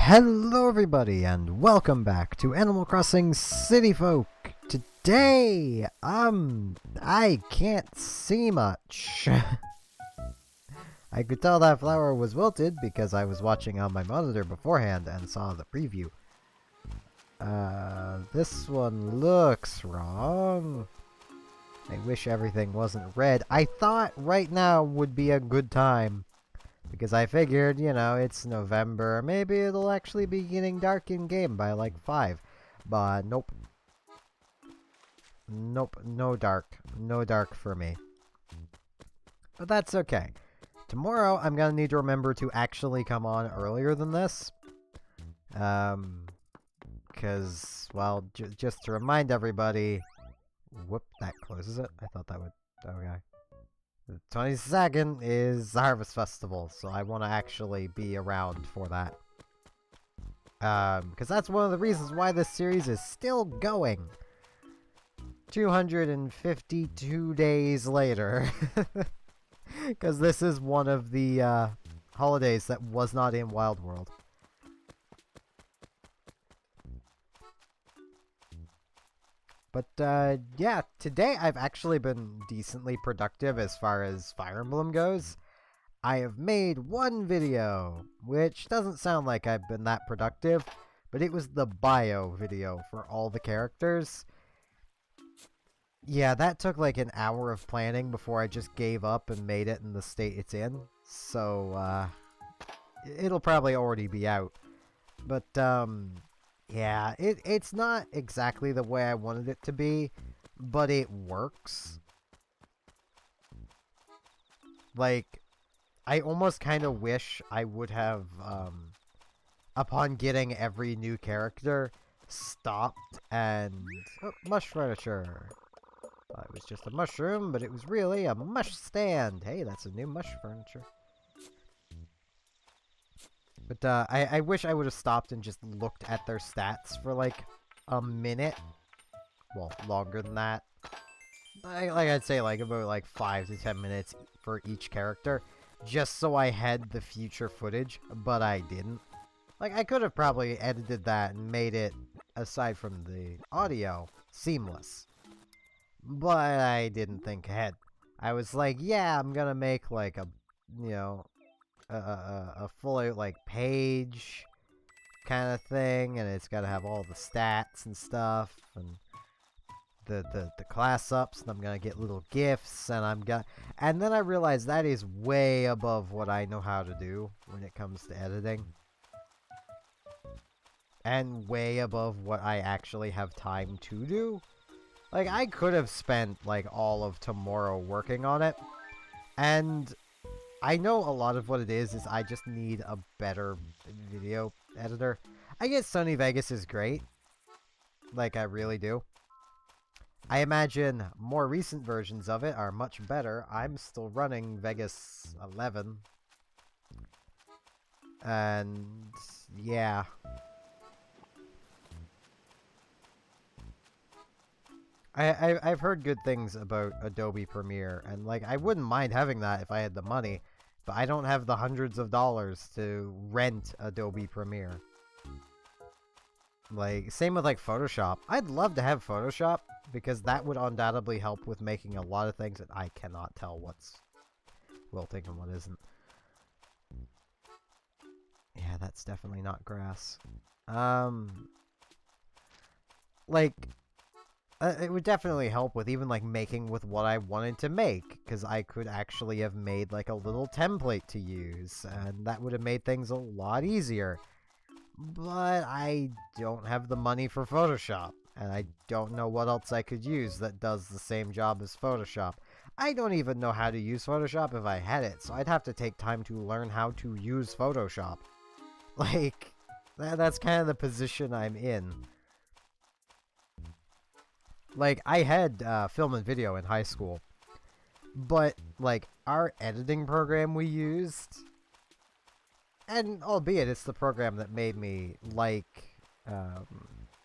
Hello everybody and welcome back to Animal Crossing City Folk. Today, I can't see much. I could tell that flower was wilted because I was watching on my monitor beforehand and saw the preview. This one looks wrong. I wish everything wasn't red. I thought right now would be a good time. Because I figured, you know, it's November. Maybe it'll actually be getting dark in game by like 5. But nope. Nope, no dark. No dark for me. But that's okay. Tomorrow, I'm gonna need to remember to actually come on earlier than this. Because, well, just to remind everybody... Whoop, that closes it? I thought that would... Okay. The 22nd is the Harvest Festival, so I want to actually be around for that. Because that's one of the reasons why this series is still going. 252 days later. Because this is one of the holidays that was not in Wild World. But, yeah, today I've actually been decently productive as far as Fire Emblem goes. I have made one video, which doesn't sound like I've been that productive, but it was the bio video for all the characters. Yeah, that took like an hour of planning before I just gave up and made it in the state it's in. So, it'll probably already be out. But, yeah, it's not exactly the way I wanted it to be, but it works. Like, I almost kind of wish I would have, upon getting every new character, stopped and... Oh, mush furniture. It was just a mushroom, but it was really a mush stand. Hey, that's a new mush furniture. But I wish I would have stopped and just looked at their stats for like a minute. Well, longer than that. Like I'd say like about like 5 to 10 minutes for each character. Just so I had the future footage, but I didn't. Like I could have probably edited that and made it, aside from the audio, seamless. But I didn't think ahead. I was like, yeah, I'm gonna make like a, you know, a full out like page kind of thing, and it's got to have all the stats and stuff and the class ups, and I'm gonna get little gifts, and then I realized that is way above what I know how to do when it comes to editing, and way above what I actually have time to do. Like I could have spent like all of tomorrow working on it, and I know a lot of what it is I just need a better video editor. I guess Sony Vegas is great. Like, I really do. I imagine more recent versions of it are much better. I'm still running Vegas 11. And, yeah. I've heard good things about Adobe Premiere, and, like, I wouldn't mind having that if I had the money. But I don't have the hundreds of dollars to rent Adobe Premiere. Like, same with, like, Photoshop. I'd love to have Photoshop, because that would undoubtedly help with making a lot of things that I cannot tell what's wilting and what isn't. Yeah, that's definitely not grass. Like... it would definitely help with even, like, making with what I wanted to make, because I could actually have made, like, a little template to use, and that would have made things a lot easier. But I don't have the money for Photoshop, and I don't know what else I could use that does the same job as Photoshop. I don't even know how to use Photoshop if I had it, so I'd have to take time to learn how to use Photoshop. Like, that's kind of the position I'm in. Like, I had film and video in high school, but, like, our editing program we used, and albeit it's the program that made me like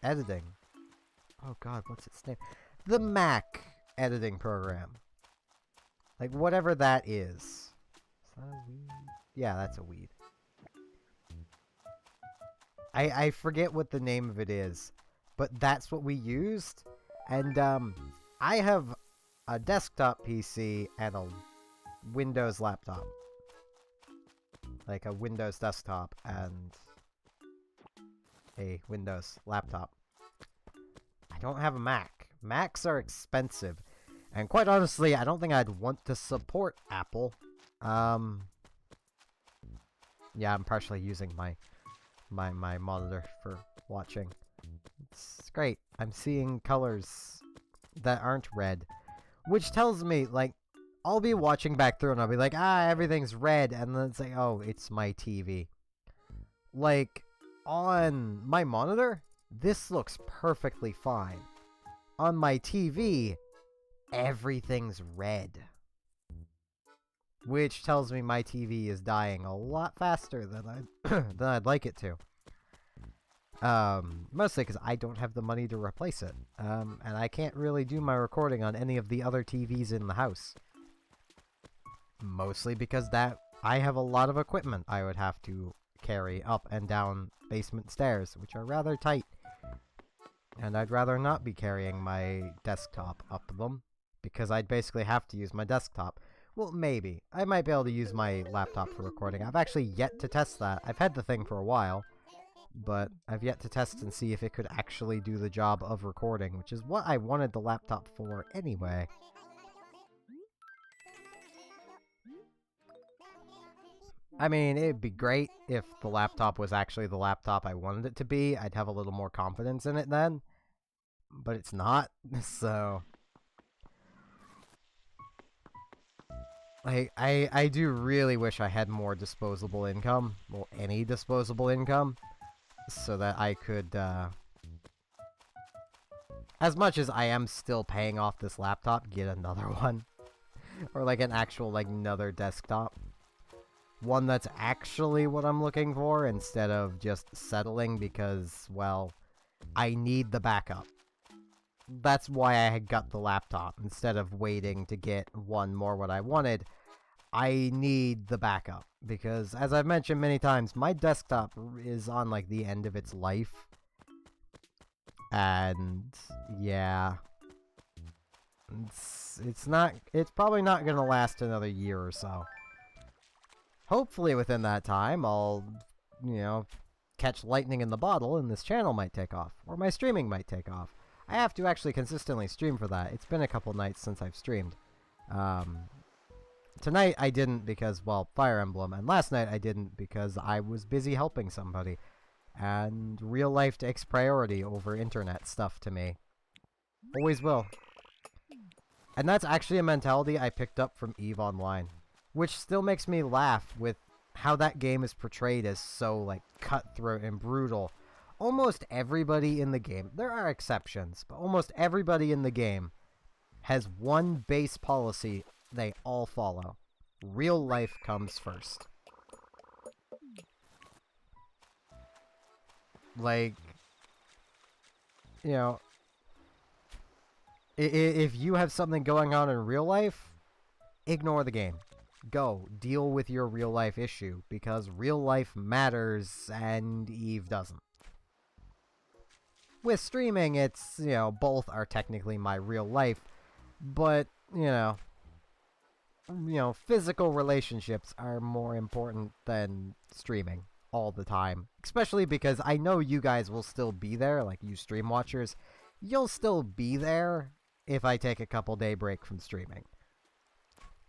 editing. Oh god, what's its name? The Mac editing program. Like, whatever that is. Is that a weed? Yeah, that's a weed. I forget what the name of it is, but that's what we used. And I have a desktop PC and a Windows laptop. Like a Windows desktop and a Windows laptop. I don't have a Mac. Macs are expensive. And quite honestly, I don't think I'd want to support Apple. Yeah, I'm partially using my monitor for watching. It's great. I'm seeing colors that aren't red. Which tells me, like, I'll be watching back through and I'll be like, everything's red. And then it's like, oh, it's my TV. Like, on my monitor, this looks perfectly fine. On my TV, everything's red. Which tells me my TV is dying a lot faster than I'd like it to. Mostly because I don't have the money to replace it. And I can't really do my recording on any of the other TVs in the house. Mostly because I have a lot of equipment I would have to carry up and down basement stairs, which are rather tight. And I'd rather not be carrying my desktop up them, because I'd basically have to use my desktop. Well, maybe. I might be able to use my laptop for recording. I've actually yet to test that. I've had the thing for a while, but I've yet to test and see if it could actually do the job of recording, which is what I wanted the laptop for anyway. I mean, it'd be great if the laptop was actually the laptop I wanted it to be. I'd have a little more confidence in it then. But it's not, so... Like, I do really wish I had more disposable income. Well, any disposable income. So that I could, as much as I am still paying off this laptop, get another one. Or like an actual, like, another desktop. One that's actually what I'm looking for, instead of just settling because, well, I need the backup. That's why I had got the laptop, instead of waiting to get one more what I wanted. I need the backup, because, as I've mentioned many times, my desktop is on, like, the end of its life. And, yeah. It's probably not gonna last another year or so. Hopefully within that time, I'll, catch lightning in the bottle and this channel might take off. Or my streaming might take off. I have to actually consistently stream for that. It's been a couple nights since I've streamed. Tonight I didn't because, well, Fire Emblem. And last night I didn't because I was busy helping somebody. And real life takes priority over internet stuff to me. Always will. And that's actually a mentality I picked up from EVE Online. Which still makes me laugh with how that game is portrayed as so, like, cutthroat and brutal. Almost everybody in the game, there are exceptions, but almost everybody in the game has one base policy they all follow. Real life comes first. Like, if you have something going on in real life, ignore the game. Go, deal with your real life issue, because real life matters and EVE doesn't. With streaming, it's, both are technically my real life, but, physical relationships are more important than streaming all the time. Especially because I know you guys will still be there, like you stream watchers. You'll still be there if I take a couple day break from streaming.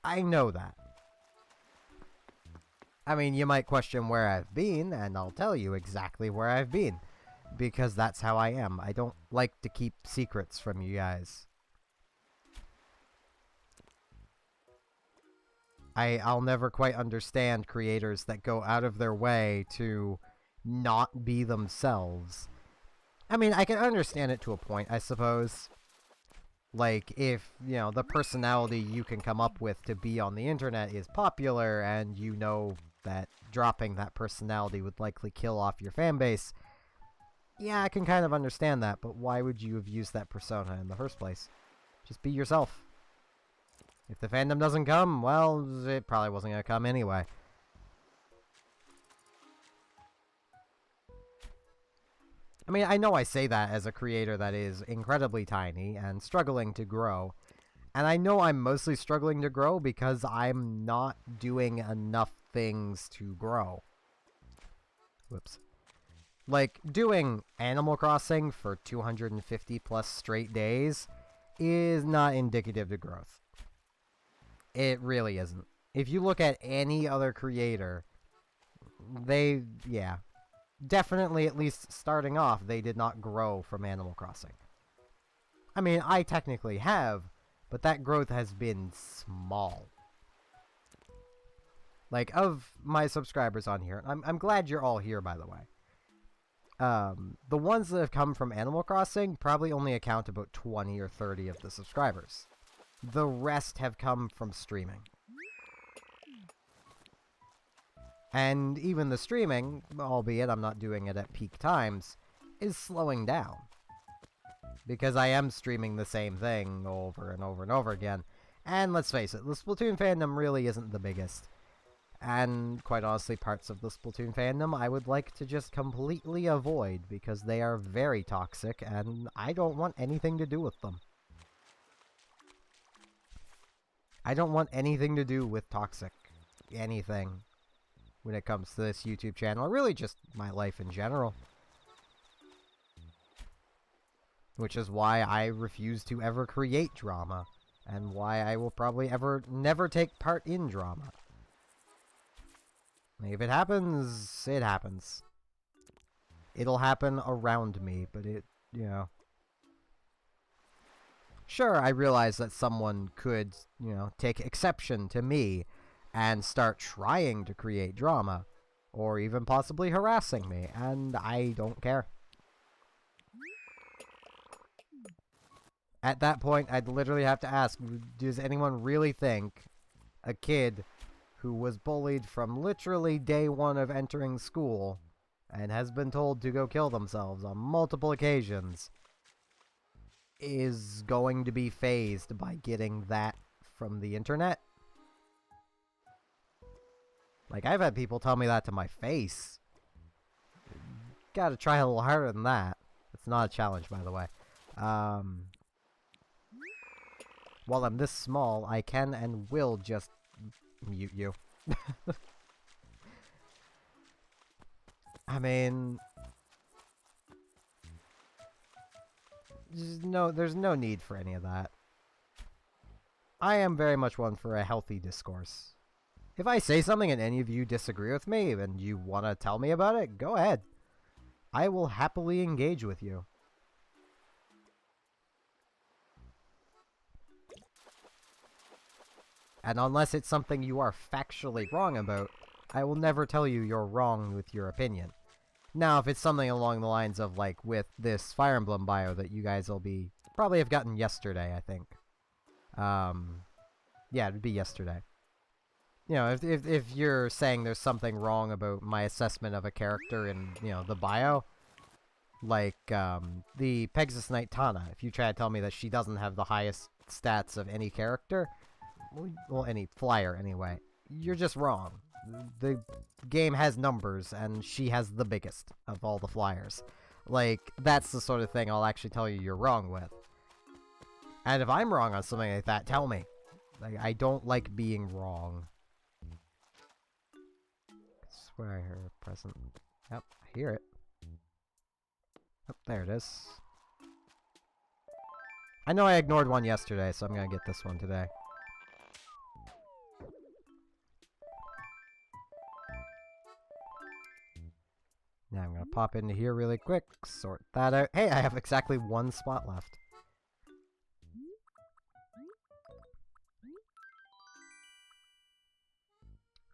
I know that. I mean, you might question where I've been, and I'll tell you exactly where I've been. Because that's how I am. I don't like to keep secrets from you guys. I'll never quite understand creators that go out of their way to not be themselves. I mean, I can understand it to a point, I suppose. Like, if, the personality you can come up with to be on the internet is popular, and you know that dropping that personality would likely kill off your fanbase, yeah, I can kind of understand that, but why would you have used that persona in the first place? Just be yourself. If the fandom doesn't come, well, it probably wasn't going to come anyway. I mean, I know I say that as a creator that is incredibly tiny and struggling to grow. And I know I'm mostly struggling to grow because I'm not doing enough things to grow. Whoops. Like, doing Animal Crossing for 250 plus straight days is not indicative of growth. It really isn't. If you look at any other creator, yeah. Definitely, at least starting off, they did not grow from Animal Crossing. I mean, I technically have, but that growth has been small. Like, of my subscribers on here, I'm glad you're all here, by the way. The ones that have come from Animal Crossing probably only account about 20 or 30 of the subscribers. The rest have come from streaming. And even the streaming, albeit I'm not doing it at peak times, is slowing down. Because I am streaming the same thing over and over and over again. And let's face it, the Splatoon fandom really isn't the biggest. And quite honestly, parts of the Splatoon fandom I would like to just completely avoid because they are very toxic and I don't want anything to do with them. I don't want anything to do with toxic anything when it comes to this YouTube channel, or really just my life in general. Which is why I refuse to ever create drama, and why I will probably never take part in drama. If it happens, it happens. It'll happen around me, but you know. Sure, I realize that someone could, take exception to me and start trying to create drama, or even possibly harassing me, and I don't care. At that point, I'd literally have to ask, does anyone really think a kid who was bullied from literally day one of entering school and has been told to go kill themselves on multiple occasions is going to be fazed by getting that from the internet? Like, I've had people tell me that to my face. Gotta try a little harder than that. It's not a challenge, by the way. While I'm this small, I can and will just mute you. I mean, there's no need for any of that. I am very much one for a healthy discourse. If I say something and any of you disagree with me and you want to tell me about it, go ahead. I will happily engage with you. And unless it's something you are factually wrong about, I will never tell you you're wrong with your opinion. Now, if it's something along the lines of, like, with this Fire Emblem bio that you guys will probably have gotten yesterday, I think. Yeah, it'd be yesterday. You know, if you're saying there's something wrong about my assessment of a character in, the bio, like, the Pegasus Knight Tana, if you try to tell me that she doesn't have the highest stats of any character, well, any flyer anyway, you're just wrong. The game has numbers, and she has the biggest of all the flyers. Like, that's the sort of thing I'll actually tell you you're wrong with. And if I'm wrong on something like that, tell me. Like, I don't like being wrong. I swear I heard a present. Yep, I hear it. Oh, there it is. I know I ignored one yesterday, so I'm gonna get this one today. Now I'm gonna pop into here really quick, sort that out. Hey, I have exactly one spot left.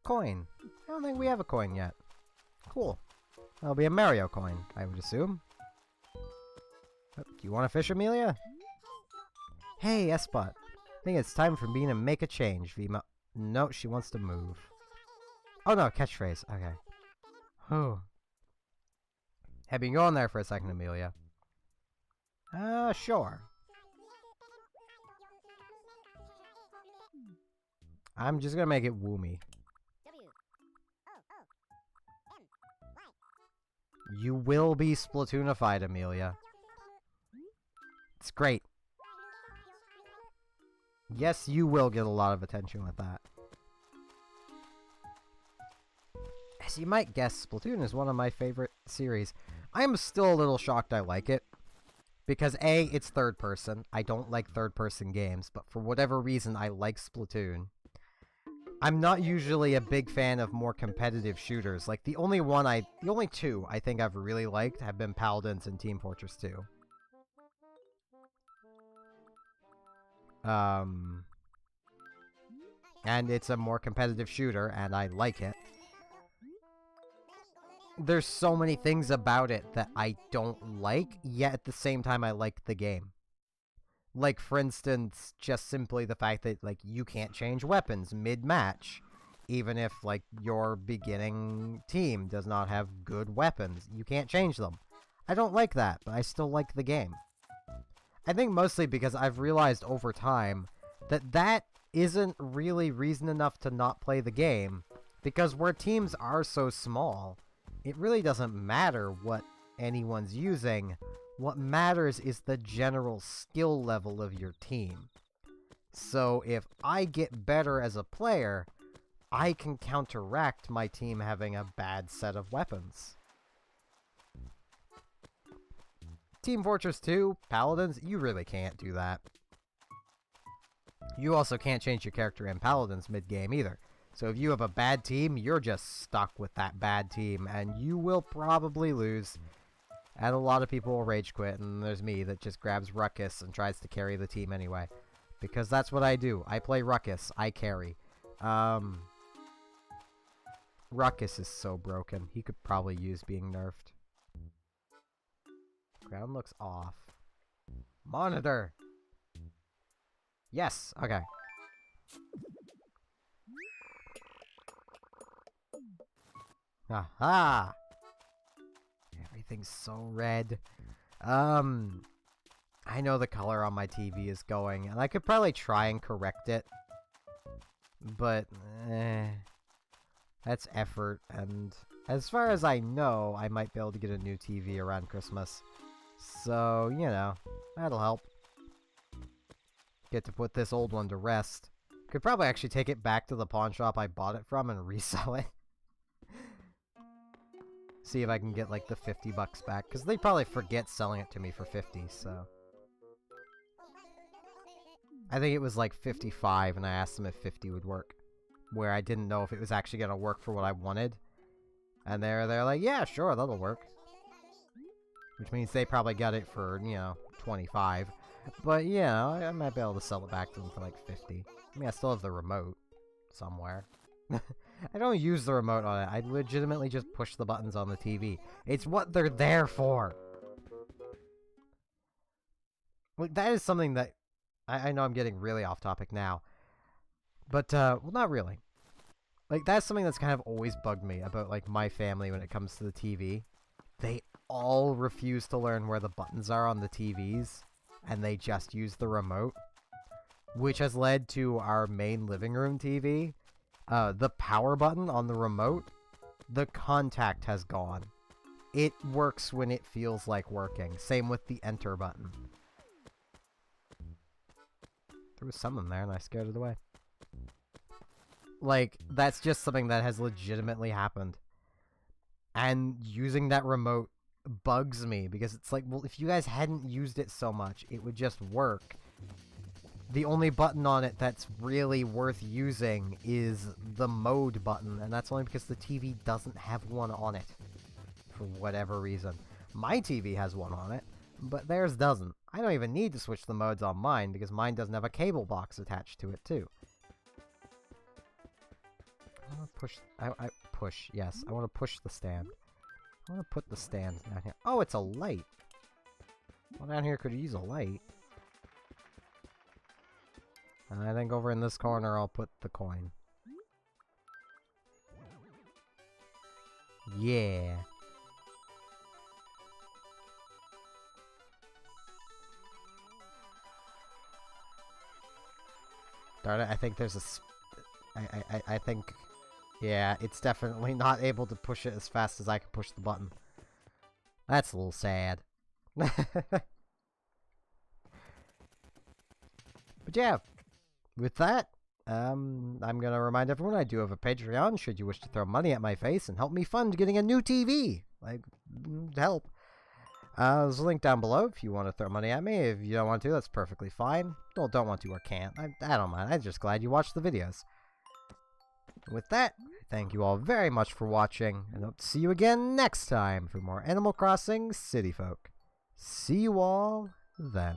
Coin. I don't think we have a coin yet. Cool. That'll be a Mario coin, I would assume. Oh, do you want to fish, Amelia? Hey, Espot. I think it's time for me to make a change, Vima. No, she wants to move. Oh no, catchphrase. Okay. Oh. Have you gone there for a second, Amelia? Sure. I'm just gonna make it Woomy. You will be Splatoonified, Amelia. It's great. Yes, you will get a lot of attention with that. As you might guess, Splatoon is one of my favorite series. I am still a little shocked I like it. Because A, it's third person. I don't like third person games, but for whatever reason, I like Splatoon. I'm not usually a big fan of more competitive shooters. Like, the only two I think I've really liked have been Paladins and Team Fortress 2. And it's a more competitive shooter, and I like it. There's so many things about it that I don't like, yet at the same time I like the game. Like, for instance, just simply the fact that, like, you can't change weapons mid-match. Even if, like, your beginning team does not have good weapons. You can't change them. I don't like that, but I still like the game. I think mostly because I've realized over time that that isn't really reason enough to not play the game. Because where teams are so small, it really doesn't matter what anyone's using. What matters is the general skill level of your team. So if I get better as a player, I can counteract my team having a bad set of weapons. Team Fortress 2, Paladins, you really can't do that. You also can't change your character in Paladins mid-game either. So if you have a bad team, you're just stuck with that bad team, and you will probably lose. And a lot of people will rage quit, and there's me that just grabs Ruckus and tries to carry the team anyway. Because that's what I do. I play Ruckus. I carry. Ruckus is so broken. He could probably use being nerfed. Ground looks off. Monitor! Yes! Okay. Aha! Everything's so red. I know the color on my TV is going, and I could probably try and correct it. But, that's effort, and as far as I know, I might be able to get a new TV around Christmas. So, you know, that'll help. Get to put this old one to rest. Could probably actually take it back to the pawn shop I bought it from and resell it. See if I can get, like, the 50 bucks back. Because they probably forget selling it to me for 50, so... I think it was, like, 55, and I asked them if 50 would work. Where I didn't know if it was actually going to work for what I wanted. And they're like, yeah, sure, that'll work. Which means they probably got it for, you know, 25. But, you know, I might be able to sell it back to them for, like, 50. I mean, I still have the remote somewhere. I don't use the remote on it. I legitimately just push the buttons on the TV. It's what they're there for. Like, that is something that... I know I'm getting really off topic now. But, well, not really. Like, that's something that's kind of always bugged me about, like, my family when it comes to the TV. They all refuse to learn where the buttons are on the TVs, and they just use the remote. Which has led to our main living room TV. The power button on the remote, the contact has gone. It works when it feels like working. Same with the enter button. There was someone there and I scared it away. Like, that's just something that has legitimately happened. And using that remote bugs me because it's like, well, if you guys hadn't used it so much, it would just work. The only button on it that's really worth using is the mode button, and that's only because the TV doesn't have one on it. For whatever reason. My TV has one on it, but theirs doesn't. I don't even need to switch the modes on mine, because mine doesn't have a cable box attached to it, too. I want to push... yes. I want to push the stand. I want to put the stand down here. Oh, it's a light! Well, down here could use a light. And I think over in this corner I'll put the coin. Yeah. Darn it, I think there's a... I think... Yeah, it's definitely not able to push it as fast as I can push the button. That's a little sad. But yeah, with that, I'm gonna remind everyone I do have a Patreon should you wish to throw money at my face and help me fund getting a new TV. Like, help. There's a link down below if you want to throw money at me. If you don't want to, that's perfectly fine. Well, don't want to or can't. I don't mind. I'm just glad you watched the videos. With that, thank you all very much for watching, and hope to see you again next time for more Animal Crossing City Folk. See you all then.